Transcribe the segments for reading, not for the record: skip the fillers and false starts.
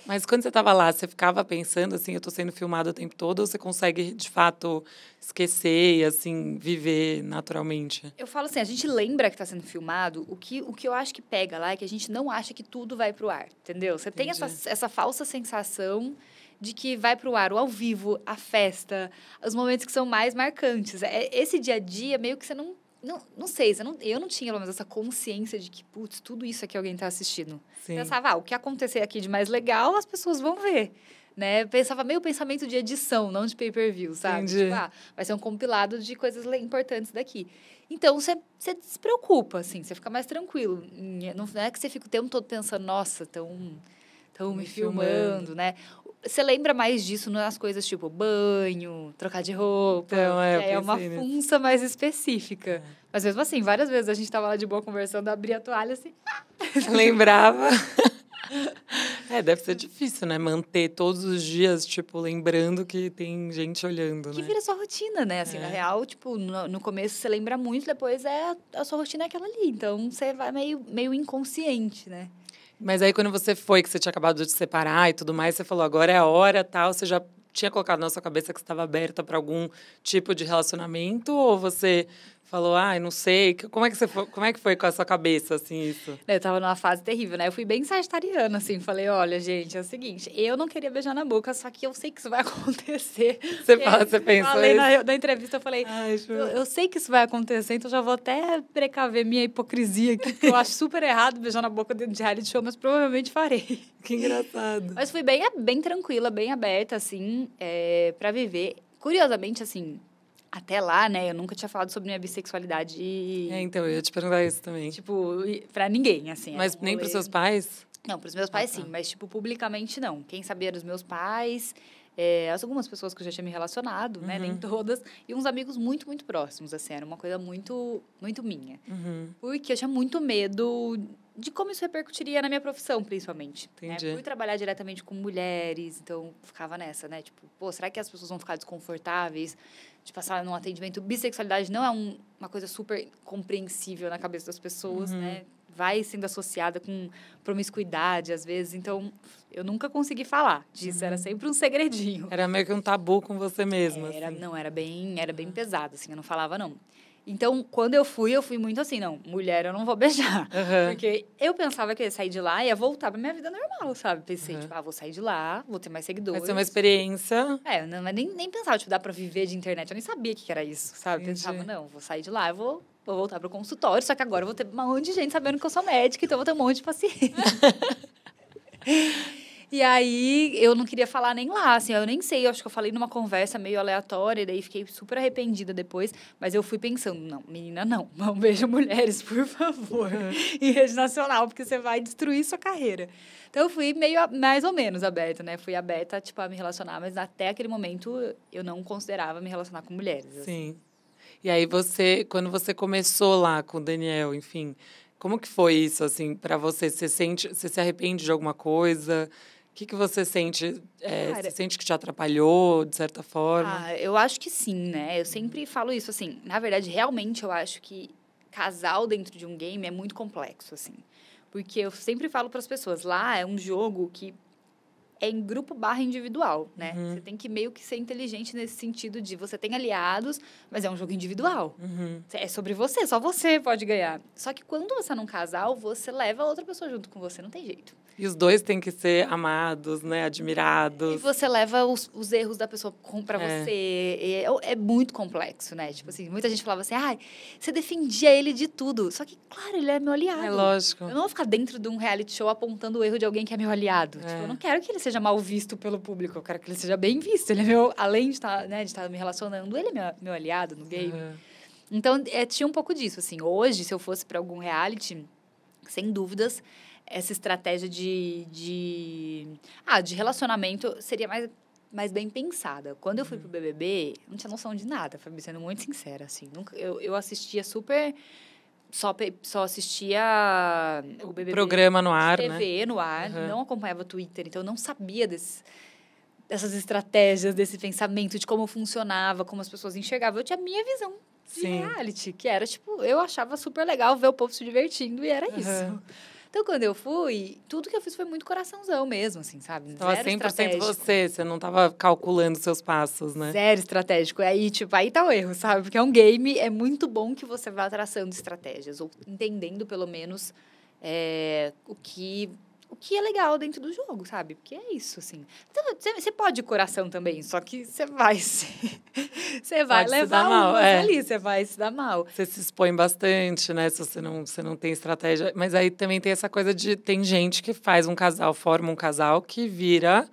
Mas quando você estava lá, você ficava pensando, assim, eu tô sendo filmada o tempo todo, ou você consegue, de fato, esquecer e, assim, viver naturalmente? Eu falo assim, a gente lembra que está sendo filmado, o que eu acho que pega lá é que a gente não acha que tudo vai pro ar, entendeu? Você tem essa falsa sensação de que vai pro ar o ao vivo, a festa, os momentos que são mais marcantes. Esse dia a dia, meio que você não sei, eu não tinha, pelo menos, essa consciência de que, putz, tudo isso aqui alguém está assistindo. Sim. Pensava, o que acontecer aqui de mais legal, as pessoas vão ver. Né? Pensava meio pensamento de edição, não de pay-per-view, sabe? Entendi. Tipo, vai ser um compilado de coisas importantes daqui. Então, você se preocupa, assim, você fica mais tranquilo. Não é que você fica o tempo todo pensando, nossa, estão me filmando, né? Você lembra mais disso nas coisas tipo banho, trocar de roupa. Então, é uma função mais específica. Mas mesmo assim, várias vezes a gente tava lá de boa conversando, abria a toalha assim. Lembrava. Deve ser difícil, né? Manter todos os dias, tipo, lembrando que tem gente olhando, Que né? vira sua rotina, né? Assim, na real, tipo, no começo você lembra muito, depois a sua rotina é aquela ali. Então, você vai meio inconsciente, né? Mas aí, quando você foi, que você tinha acabado de se separar e tudo mais, você falou, agora é a hora, tal, você já tinha colocado na sua cabeça que você estava aberta para algum tipo de relacionamento? Ou você falou, não sei, como é que foi com a sua cabeça, assim, isso? Eu tava numa fase terrível, né? Eu fui bem sagitariana, assim. Falei, olha, gente, é o seguinte. Eu não queria beijar na boca, só que eu sei que isso vai acontecer. Você pensou falei isso? na entrevista, eu falei, eu sei que isso vai acontecer, então já vou até precaver minha hipocrisia aqui, porque eu acho super errado beijar na boca dentro de reality show, mas provavelmente farei. Que engraçado. Mas fui bem tranquila, bem aberta, assim, pra viver. Curiosamente, assim, até lá, né, eu nunca tinha falado sobre minha bissexualidade. Então, eu ia te perguntar isso também. Tipo, pra ninguém, assim. Mas nem pros seus pais? Não, pros meus pais sim, mas, tipo, publicamente não. Quem sabia eram os meus pais, algumas pessoas que eu já tinha me relacionado, né, nem todas, e uns amigos muito, muito próximos, assim, era uma coisa muito, muito minha. Porque eu tinha muito medo de como isso repercutiria na minha profissão, principalmente. Entendi. Né? Fui trabalhar diretamente com mulheres, então ficava nessa, né? Tipo, será que as pessoas vão ficar desconfortáveis de passar num atendimento? Bissexualidade não é uma coisa super compreensível na cabeça das pessoas, né? Vai sendo associada com promiscuidade, às vezes. Então, eu nunca consegui falar disso. Era sempre um segredinho. Era meio que um tabu com você mesma. Não, era bem pesado, assim. Eu não falava, não. Então, quando eu fui muito assim, não, mulher eu não vou beijar. Porque eu pensava que eu ia sair de lá e ia voltar pra minha vida normal, sabe? Pensei, tipo, vou sair de lá, vou ter mais seguidores. Vai ser uma experiência. Não, mas nem pensava, tipo, dá pra viver de internet. Eu nem sabia o que era isso, sabe? Pensava, não, vou sair de lá, eu vou voltar pro consultório, só que agora eu vou ter um monte de gente sabendo que eu sou médica, então eu vou ter um monte de paciente. E aí, eu não queria falar nem lá, assim, eu nem sei, eu acho que eu falei numa conversa meio aleatória, e daí fiquei super arrependida depois, mas eu fui pensando, não, menina, não veja mulheres, por favor, em rede nacional, porque você vai destruir sua carreira. Então, eu fui meio, mais ou menos aberta, né, fui aberta, tipo, a me relacionar, mas até aquele momento, eu não considerava me relacionar com mulheres. Sim. Assim. E aí, quando você começou lá com o Daniel, enfim, como que foi isso, assim, para você? Você se arrepende de alguma coisa? O que você sente? Você sente que te atrapalhou, de certa forma? Eu acho que sim, né? Eu sempre falo isso, assim. Na verdade, realmente, eu acho que casal dentro de um game é muito complexo, assim. Porque eu sempre falo para as pessoas, lá é um jogo que é em grupo / individual, né? Você tem que meio que ser inteligente nesse sentido de você tem aliados, mas é um jogo individual. É sobre você, só você pode ganhar. Só que quando você é num casal, você leva outra pessoa junto com você, não tem jeito. E os dois têm que ser amados, né? Admirados. E você leva os erros da pessoa pra você. É muito complexo, né? Tipo assim, muita gente falava assim, você defendia ele de tudo. Só que, claro, ele é meu aliado. É lógico. Eu não vou ficar dentro de um reality show apontando o erro de alguém que é meu aliado. Tipo, eu não quero que ele seja mal visto pelo público. Eu quero que ele seja bem visto. Ele é meu, além de estar me relacionando, ele é meu aliado no game. Então, tinha um pouco disso, assim. Hoje, se eu fosse para algum reality, sem dúvidas, essa estratégia de relacionamento seria mais bem pensada. Quando eu fui pro BBB, não tinha noção de nada, Fabi, sendo muito sincera, assim. Eu assistia super... Só assistia o BBB... Programa no ar, TV, no ar. Não acompanhava o Twitter, então eu não sabia dessas estratégias, desse pensamento, de como funcionava, como as pessoas enxergavam. Eu tinha a minha visão de reality, que era, tipo, eu achava super legal ver o povo se divertindo e era isso. Então, quando eu fui, tudo que eu fiz foi muito coraçãozão mesmo, assim, sabe? Tava 100% você não tava calculando seus passos, né? Zero estratégico. Aí, tipo, aí tá o erro, sabe? Porque é um game, é muito bom que você vá traçando estratégias, ou entendendo, pelo menos, o que é legal dentro do jogo, sabe? Porque é isso, assim. Então, você pode ir coração também, só que você vai você vai Pode se levar dar mal, umas ali, você vai se dar mal. Você se expõe bastante, né? Se você não tem estratégia. Mas aí também tem essa coisa de... Tem gente que faz um casal, forma um casal que vira...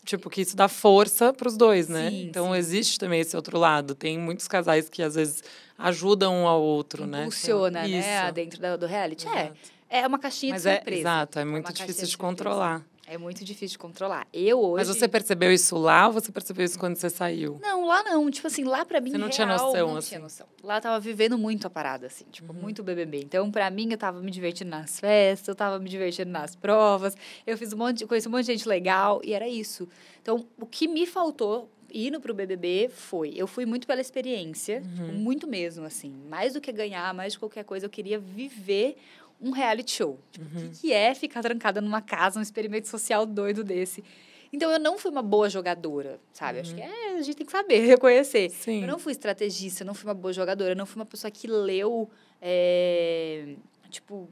Tipo, que isso dá força para os dois, né? Sim, então, sim. existe também esse outro lado. Tem muitos casais que, às vezes, ajudam um ao outro, né? Impulsiona, Isso. né? Dentro do reality. Exato. É uma caixinha de surpresa. Exato, é uma muito caixinha difícil de surpresa. controlar. É muito difícil de controlar. Eu hoje... Mas você percebeu isso lá ou você percebeu isso quando você saiu? Não, lá não. Tipo assim, lá pra mim, Você não real, tinha noção, não assim? tinha noção. Lá eu tava vivendo muito a parada, assim. Tipo, muito BBB. Então, pra mim, eu tava me divertindo nas festas, eu tava me divertindo nas provas. Eu conheci um monte de gente legal e era isso. Então, o que me faltou indo pro BBB foi... Eu fui muito pela experiência, muito mesmo, assim. Mais do que ganhar, mais de qualquer coisa, eu queria viver um reality show. Tipo, o que é ficar trancada numa casa, um experimento social doido desse? Então, eu não fui uma boa jogadora, sabe? Acho que a gente tem que saber, reconhecer. Sim. Eu não fui estrategista, eu não fui uma boa jogadora, eu não fui uma pessoa que leu, tipo,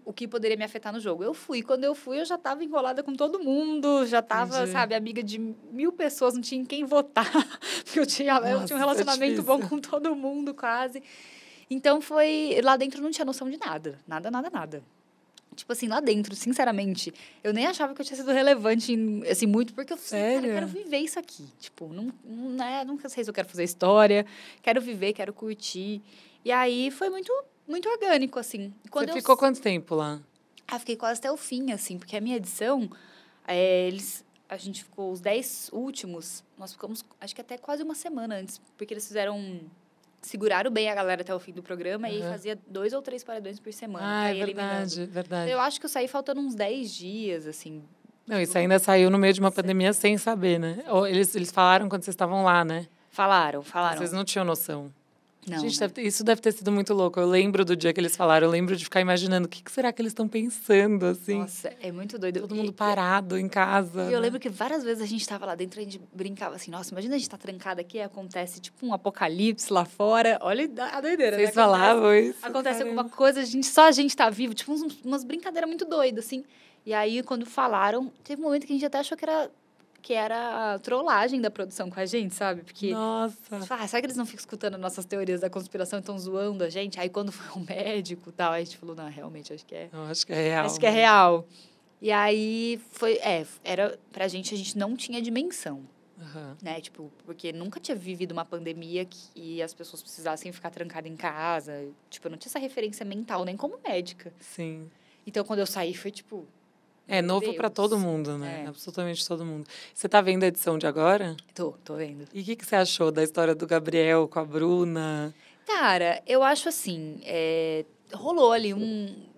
o que poderia me afetar no jogo. Quando eu fui, eu já estava enrolada com todo mundo, já estava, sabe, amiga de 1000 pessoas, não tinha em quem votar, porque eu tinha um relacionamento bom com todo mundo, quase. Então, lá dentro eu não tinha noção de nada. Nada. Tipo assim, lá dentro, sinceramente, eu nem achava que eu tinha sido relevante, assim, muito, porque eu falei, cara, eu quero viver isso aqui. Tipo, nunca sei se eu quero fazer história, quero viver, quero curtir. E aí, foi muito, muito orgânico, assim. Você ficou quanto tempo lá? Fiquei quase até o fim, assim, porque a minha edição, a gente ficou os 10 últimos, nós ficamos, acho que até quase uma semana antes, porque eles seguraram bem a galera até o fim do programa e fazia 2 ou 3 paredões por semana. É verdade. Então, eu acho que eu saí faltando uns 10 dias, assim. Não, isso ainda saiu no meio de uma pandemia sem saber, né? Ou eles falaram quando vocês estavam lá, né? Falaram. Vocês não tinham noção. Não, gente, isso deve ter sido muito louco. Eu lembro do dia que eles falaram, eu lembro de ficar imaginando o que será que eles estão pensando, assim. Nossa, é muito doido. Todo mundo parado em casa. E eu lembro que várias vezes a gente estava lá dentro e a gente brincava assim, nossa, imagina a gente tá trancada aqui e acontece tipo um apocalipse lá fora. Olha a doideira, Vocês falavam isso? Acontece alguma coisa, só a gente tá vivo. Tipo, umas brincadeiras muito doidas, assim. E aí, quando falaram, teve um momento que a gente até achou que era a trollagem da produção com a gente, sabe? Porque, nossa. Será que eles não ficam escutando nossas teorias da conspiração e estão zoando a gente? Aí, quando foi um médico e tal, aí a gente falou, não, realmente, acho que é... Não, acho que é real. Acho que é real. E aí, era... Pra gente, a gente não tinha dimensão. Né? Tipo, porque nunca tinha vivido uma pandemia que as pessoas precisassem ficar trancadas em casa. Tipo, eu não tinha essa referência mental, nem como médica. Sim. Então, quando eu saí, foi tipo... É novo para todo mundo, né? Absolutamente todo mundo. Você tá vendo a edição de agora? Tô vendo. E o que você achou da história do Gabriel com a Bruna? Cara, eu acho assim, rolou ali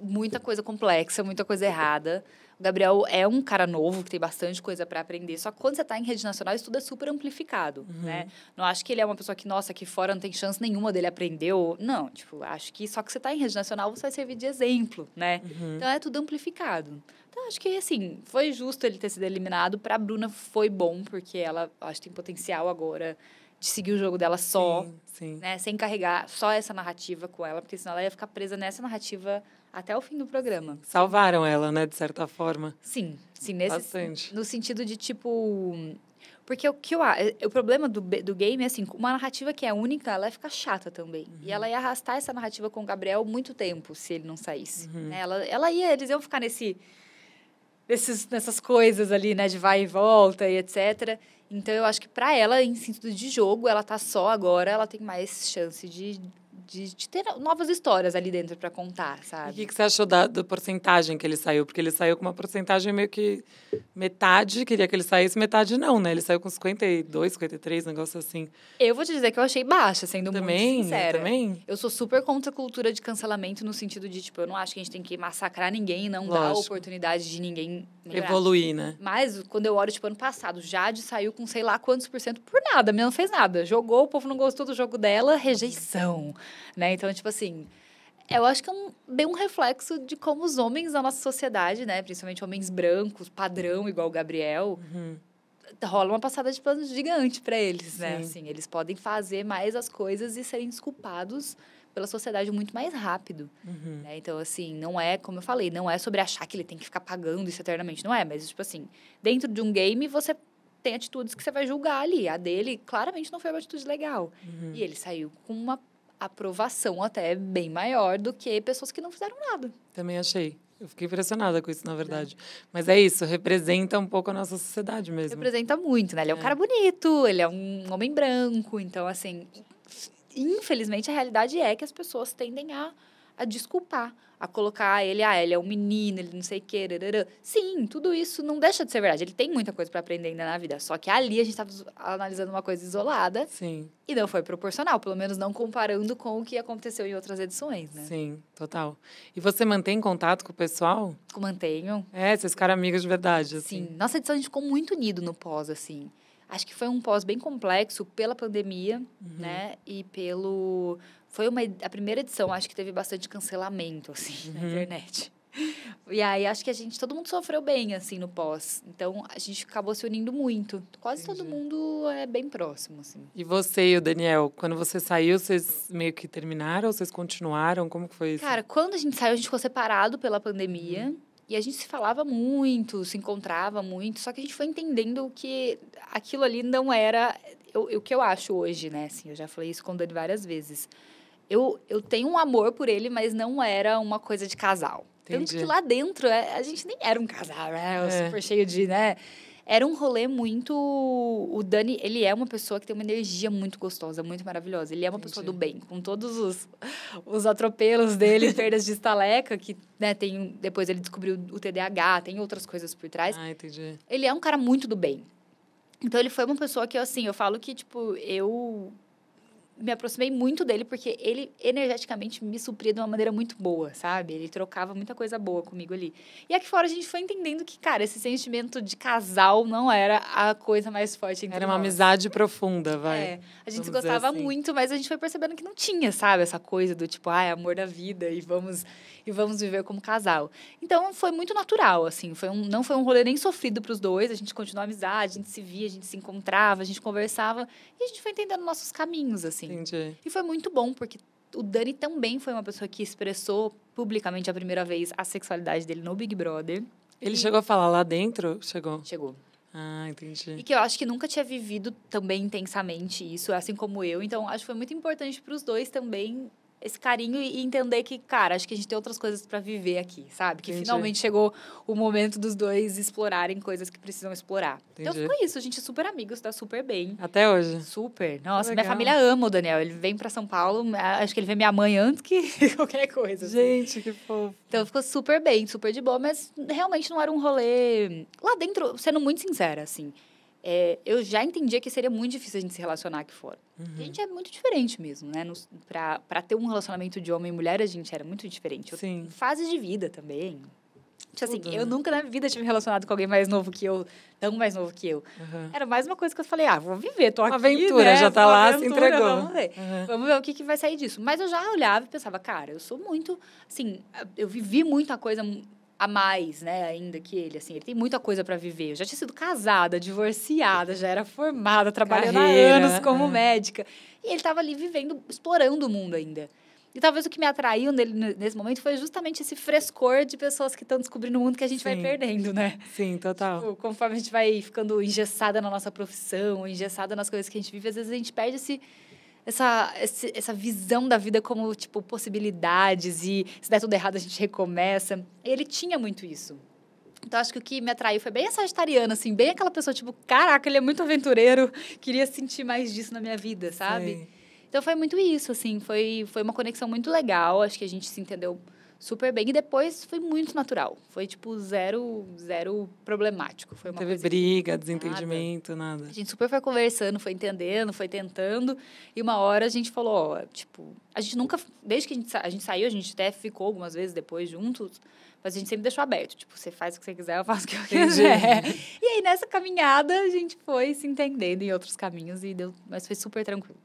muita coisa complexa, muita coisa errada. O Gabriel é um cara novo, que tem bastante coisa para aprender. Só que quando você está em rede nacional, isso tudo é super amplificado, né? Não acho que ele é uma pessoa que, nossa, aqui fora não tem chance nenhuma dele aprender. Não, tipo, acho que só que você está em rede nacional, você vai servir de exemplo, né? Então, é tudo amplificado. Então, acho que, assim, foi justo ele ter sido eliminado. Para a Bruna, foi bom, porque ela, acho que tem potencial agora de seguir o jogo dela só, sim. Né? Sem carregar só essa narrativa com ela, porque senão ela ia ficar presa nessa narrativa até o fim do programa. Salvaram ela, né, de certa forma. Sim, bastante. No sentido de, tipo... Porque o problema do game é, assim, uma narrativa que é única, ela ia ficar chata também. E ela ia arrastar essa narrativa com o Gabriel muito tempo, se ele não saísse. Né? Eles iam ficar nessas coisas ali, né, de vai e volta e etc. Então, eu acho que para ela, em sentido de jogo, ela tá só agora, ela tem mais chance de ter novas histórias ali dentro para contar, sabe? E o que você achou da porcentagem que ele saiu? Porque ele saiu com uma porcentagem meio que metade queria que ele saísse, metade não, né? Ele saiu com 52, 53, negócio assim. Eu vou te dizer que eu achei baixa, sendo muito sincera. Também? Eu sou super contra a cultura de cancelamento no sentido de, tipo, eu não acho que a gente tem que massacrar ninguém e não dar a oportunidade de ninguém melhorar. Evoluir, né? Mas, quando eu olho, tipo, ano passado, Jade saiu com sei lá quantos % por nada, não fez nada. Jogou, o povo não gostou do jogo dela, rejeição. Né? Então, tipo assim, Eu acho que é bem um reflexo de como os homens da nossa sociedade, né? Principalmente homens brancos, padrão, igual o Gabriel, rola uma passada de pano gigante para eles, né? Assim, eles podem fazer mais as coisas e serem desculpados pela sociedade muito mais rápido. Né? Então, assim, não é, como eu falei, não é sobre achar que ele tem que ficar pagando isso eternamente. Não é, mas, tipo assim, dentro de um game, você tem atitudes que você vai julgar ali. A dele, claramente, não foi uma atitude legal. E ele saiu com uma aprovação até bem maior do que pessoas que não fizeram nada. Também achei. Eu fiquei impressionada com isso, na verdade. Mas é isso, representa um pouco a nossa sociedade mesmo. Representa muito, né? Ele é um cara bonito, ele é um homem branco. Então, assim, infelizmente, a realidade é que as pessoas tendem a desculpar, a colocar ele, ele é um menino, ele não sei o quê. Sim, tudo isso não deixa de ser verdade. Ele tem muita coisa para aprender ainda na vida. Só que ali a gente estava analisando uma coisa isolada. Sim. E não foi proporcional, pelo menos não comparando com o que aconteceu em outras edições, né? Sim, total. E você mantém contato com o pessoal? Mantenho. Vocês ficaram amigos de verdade, assim. Sim. Nossa edição a gente ficou muito unido no pós, assim. Acho que foi um pós bem complexo pela pandemia, né? E pelo... Foi a primeira edição, acho que teve bastante cancelamento, assim, na internet. E aí, acho que todo mundo sofreu bem, assim, no pós. Então, a gente acabou se unindo muito. Quase todo mundo é bem próximo, assim. E você e o Daniel, quando você saiu, vocês meio que terminaram ou vocês continuaram? Como que foi isso? Cara, quando a gente saiu, a gente ficou separado pela pandemia. E a gente se falava muito, se encontrava muito. Só que a gente foi entendendo que aquilo ali não era o que eu acho hoje, né? Assim, eu já falei isso com o Dani várias vezes. Eu tenho um amor por ele, mas não era uma coisa de casal. Entendi. Tanto que lá dentro, a gente nem era um casal, né? Super cheio de, né? Era um rolê muito... O Dani, ele é uma pessoa que tem uma energia muito gostosa, muito maravilhosa. Ele é uma pessoa do bem, com todos os atropelos dele, perdas de estaleca, que, né, depois ele descobriu o TDAH, tem outras coisas por trás. Entendi. Ele é um cara muito do bem. Então, ele foi uma pessoa que, assim, eu falo que, tipo, eu me aproximei muito dele porque ele energeticamente me supria de uma maneira muito boa, sabe? Ele trocava muita coisa boa comigo ali. E aqui fora a gente foi entendendo que, cara, esse sentimento de casal não era a coisa mais forte entre nós. Era uma amizade profunda, vai. A gente se gostava assim. muito, mas a gente foi percebendo que não tinha, sabe? Essa coisa do tipo, amor da vida e vamos viver como casal. Então, foi muito natural, assim. Não foi um rolê nem sofrido pros dois. A gente continuou a amizade, a gente se via, a gente se encontrava, a gente conversava. E a gente foi entendendo nossos caminhos, assim. Entendi. E foi muito bom, porque o Dani também foi uma pessoa que expressou publicamente a primeira vez a sexualidade dele no Big Brother. Ele chegou a falar lá dentro? Chegou. Entendi. E que eu acho que nunca tinha vivido também intensamente isso, assim como eu. Então, acho que foi muito importante para os dois também esse carinho e entender que, cara, acho que a gente tem outras coisas para viver aqui, sabe? Que finalmente chegou o momento dos dois explorarem coisas que precisam explorar. Então, ficou isso. A gente é super amigos, tá super bem. Até hoje? Super. Nossa, minha família ama o Daniel. Ele vem para São Paulo, acho que ele vê minha mãe antes que qualquer coisa. Assim. Gente, que fofo. Então, ficou super bem, super de boa, mas realmente não era um rolê... Lá dentro, sendo muito sincera, assim... eu já entendia que seria muito difícil a gente se relacionar aqui fora. A gente é muito diferente mesmo, né? Pra ter um relacionamento de homem e mulher, a gente era muito diferente. Sim. Fases de vida também. Tipo assim, eu nunca na vida tive me relacionado com alguém mais novo que eu, tão mais novo que eu. Era mais uma coisa que eu falei, vou viver, tô aqui, aventura, né? já tá lá, se entregou. Vamos ver. Vamos ver o que vai sair disso. Mas eu já olhava e pensava, cara, eu sou muito... Assim, eu vivi muita coisa... a mais, né, ainda que ele, assim, ele tem muita coisa para viver. Eu já tinha sido casada, divorciada, já era formada, trabalhando há anos como médica. E ele estava ali vivendo, explorando o mundo ainda. E talvez o que me atraiu nele nesse momento foi justamente esse frescor de pessoas que estão descobrindo o mundo que a gente vai perdendo, né? Sim, total. Tipo, conforme a gente vai ficando engessada na nossa profissão, engessada nas coisas que a gente vive, às vezes a gente perde essa visão da vida como, tipo, possibilidades e se der tudo errado a gente recomeça. E ele tinha muito isso. Então, acho que o que me atraiu foi bem a sagitariana, assim, bem aquela pessoa, tipo, caraca, ele é muito aventureiro, queria sentir mais disso na minha vida, sabe? Sim. Então, foi muito isso, assim, foi uma conexão muito legal, acho que a gente se entendeu super bem. E depois foi muito natural. Foi, tipo, zero problemático. Foi uma Teve briga, desentendimento, nada. A gente super foi conversando, foi entendendo, foi tentando. E uma hora a gente falou, tipo... A gente nunca... Desde que a gente saiu, a gente até ficou algumas vezes depois juntos. Mas a gente sempre deixou aberto. Tipo, você faz o que você quiser, eu faço o que eu quiser. E aí, nessa caminhada, a gente foi se entendendo em outros caminhos. Mas foi super tranquilo.